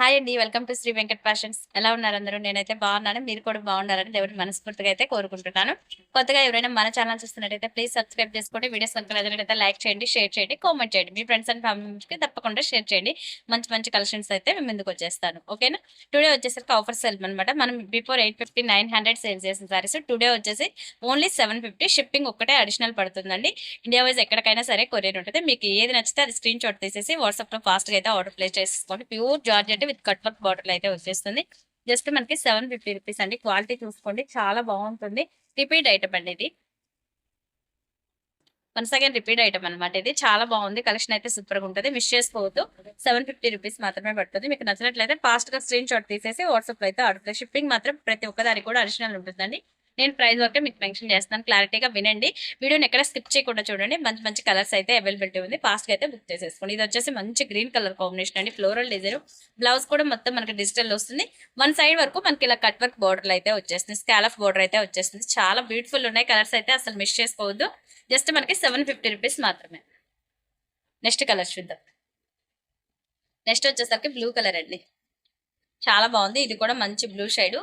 Hi అండి. Welcome to Shri Venkat fashions. ఎలా ఉన్నారు అందరూ? నేనైతే బాగున్నాను. మీరు కూడా బాగున్నారని దేవుడిని మనస్ఫూర్తిగా అయితే కోరుకుంటున్నాను. కొత్తగా ఎవరైనా మన ఛానల్ చూస్తున్నట్టయితే ప్లీజ్ సబ్స్క్రైబ్ చేసుకోండి. వీడియోస్ కనుక నచ్చినట్లయితే లైక్ చేయండి, షేర్ చేయండి, కామెంట్ చేయండి. మీ ఫ్రెండ్స్ అండ్ ఫ్యామిలీ మెంబర్స్‌కి తప్పకుండా షేర్ చేయండి. మంచి మంచి కలెక్షన్స్ అయితే మీ ముందుకు వచ్చేస్తాను. ఓకేనా? టుడే వచ్చేసరికి ఆఫర్ సేల్ అనమాట. మనం బిఫోర్ 850, 900 సేల్ చేసిన సారీస్ టుడే వచ్చేసి ఓన్లీ 750 షిప్పింగ్ ఒక్కటే అడిషనల్ పడుతుందండి. ఇండియా వైజ్ ఎక్కడికైనా సరే కొరియర్ ఉంటుంది. మీకు ఏది నచ్చితే అది స్క్రీన్ షాట్ తీసేసి వాట్సాప్‌లో ఫాస్ట్‌గా అయితే ఆర్డర్ ప్లేస్ చేసుకోండి. Pure georgette with cut work bottle అయితే వచ్చేస్తుంది. జస్ట్ మనకి 750 రూపీస్ అండి. క్వాలిటీ చూసుకోండి, చాలా బాగుంటుంది. రిపీట్ ఐటమ్ అండి ఇది. వన్స్ అగైన్ రిపీట్ ఐటమ్ అనమాట. ఇది చాలా బాగుంది. కలెక్షన్ అయితే సూపర్ గా ఉంటుంది. మిస్ చేసుకోవద్దు. 750 రూపీస్ మాత్రమే పడుతుంది. మీకు నచ్చినట్లయితే ఫాస్ట్ గా స్క్రీన్ షాట్ తీసేసి వాట్సాప్ లో అయితే ఆర్డర్. షిప్పింగ్ మాత్రం ప్రతి ఒక్కదానికి కూడా అడిషనల్ ఉంటుందండి. నేను ప్రైస్ వరకే మీకు మెన్షన్ చేస్తాను. క్లారిటీగా వినండి. వీడియోని ఎక్కడ స్కిప్ చేయకుండా చూడండి. మంచి మంచి కలర్స్ అయితే అవైలబిలిటీ ఉంది. ఫాస్ట్ గా అయితే బుక్ చేసేసుకోండి. ఇది వచ్చేసి మంచి గ్రీన్ కలర్ కాంబినేషన్ అండి. Floral design. బ్లౌజ్ కూడా మొత్తం మనకి డిజిటల్ వస్తుంది. వన్ సైడ్ వరకు మనకి ఇలా కట్ వర్క్ బోర్డర్ అయితే వచ్చేస్తుంది. స్కాలఫ్ బోర్డర్ అయితే వచ్చేస్తుంది. చాలా బ్యూటిఫుల్ ఉన్నాయి కలర్స్ అయితే, అసలు మిస్ చేసుకోవద్దు. జస్ట్ మనకి 750 రూపీస్ మాత్రమే. నెక్స్ట్ కలర్ చూద్దాం. నెక్స్ట్ వచ్చేసరికి బ్లూ కలర్ అండి. చాలా బాగుంది. ఇది కూడా మంచి బ్లూ షేడ్.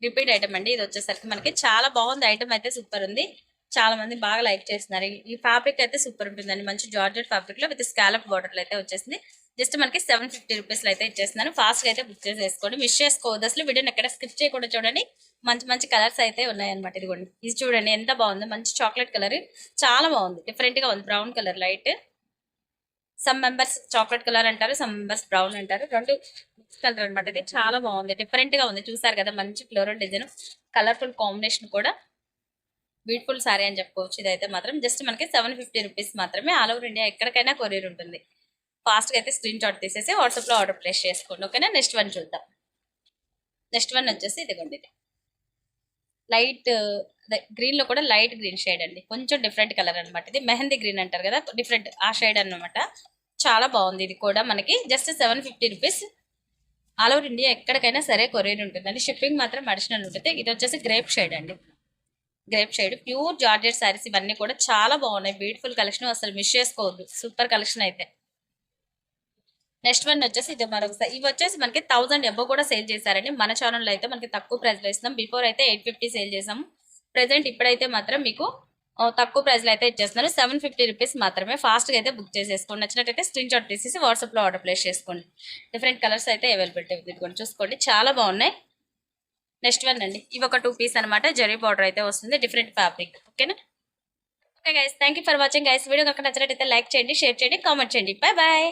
రిపీట్ ఐటమ్ అండి. ఇది వచ్చేసరికి మనకి చాలా బాగుంది. ఐటమ్ అయితే సూపర్ ఉంది. చాలా మంది బాగా లైక్ చేస్తున్నారు. ఈ ఫ్యాబ్రిక్ అయితే సూపర్ ఉంటుందండి. మంచి జార్జెట్ ఫ్యాబ్రిక్ లో విత్ స్కాలప్ బార్డర్ అయితే వచ్చేసింది. జస్ట్ మనకి 750 రూపీస్ అయితే ఇచ్చేస్తున్నాను. ఫాస్ట్ గా అయితే బుక్ చేసేసుకోండి. మిస్ చేసుకోవద్దు. అసలు వీడియోని ఎక్కడ స్కిప్ చేయకుండా చూడండి. మంచి మంచి కలర్స్ అయితే ఉన్నాయన్నమాట. ఇదిగోండి, ఇది చూడండి ఎంత బాగుందో. మంచి చాక్లెట్ కలర్, చాలా బాగుంది. డిఫరెంట్ గా ఉంది. Brown colour light. Some members chocolate colour అంటారు, సమ్ మెంబర్స్ బ్రౌన్ అంటారు. రెండు మిక్స్ కలర్ అనమాట. ఇది చాలా బాగుంది. డిఫరెంట్ గా ఉంది. చూసారు కదా, మంచి ఫ్లోరల్ డిజైన్, కలర్ఫుల్ కాంబినేషన్ కూడా. బ్యూటిఫుల్ సారీ అని చెప్పుకోవచ్చు. ఇదైతే మాత్రం జస్ట్ మనకి 750 రూపీస్ మాత్రమే. ఆల్ ఓవర్ ఇండియా ఎక్కడికైనా కొరియర్ ఉంటుంది. ఫాస్ట్ గా అయితే స్క్రీన్ షాట్ తీసేసి వాట్సాప్ లో ఆర్డర్ ప్లేస్ చేసుకోండి. ఓకేనా? నెక్స్ట్ వన్ చూద్దాం. నెక్స్ట్ వన్ వచ్చేసి ఇదిగోండి. ఇది లైట్ గ్రీన్ లో కూడా లైట్ గ్రీన్ షేడ్ అండి. కొంచెం డిఫరెంట్ కలర్ అనమాట. ఇది మెహందీ గ్రీన్ అంటారు కదా, డిఫరెంట్ ఆ షేడ్ అనమాట. చాలా బాగుంది. ఇది కూడా మనకి just 750 rupees. All over India ఎక్కడికైనా సరే కొరియర్ ఉంటుందండి. షిప్పింగ్ మాత్రం అడిషనల్ ఉంటుంది. ఇది వచ్చేసి గ్రేప్ షేడ్ అండి. Grape shade pure georgette saris ఇవన్నీ కూడా చాలా బాగున్నాయి. బ్యూటిఫుల్ కలెక్షన్, అసలు మిస్ చేసుకోవద్దు. సూపర్ కలెక్షన్ అయితే. నెక్స్ట్ వన్ వచ్చేసి ఇది మరొకసారి. ఇవి వచ్చేసి మనకి 1000 ఎబో కూడా సేల్ చేశారండి. మన ఛానల్లో అయితే మనకి తక్కువ ప్రైస్ లో ఇస్తున్నాం. బిఫోర్ అయితే 850 సేల్ చేసాము. ప్రెసెంట్ ఇప్పుడైతే మాత్రం మీకు తక్కువ ప్రైస్ లో అయితే ఇచ్చేస్తున్నారు. 750 రూపీస్ మాత్రమే. ఫాస్ట్ గా అయితే బుక్ చేసేసుకోండి. నచ్చినట్టయితే స్క్రీన్ షాట్ తీసేసి వాట్సాప్ లో ఆర్డర్ ప్లేస్ చేసుకోండి. డిఫరెంట్ కలర్స్ అయితే అవైలబిలిటీ ఉంది. చూసుకోండి, చాలా బాగున్నాయి. నెక్స్ట్ వన్ అండి. ఇవి ఒక 2 పీస్ అనమాట. జరీ బార్డర్ అయితే వస్తుంది. Different fabric. ఓకేనా? Okay guys, thank for watching guys. Video కనుక నచ్చినట్టయితే లైక్ చేయండి, షేర్ చేయండి, కామెంట్ చేయండి. Bye bye.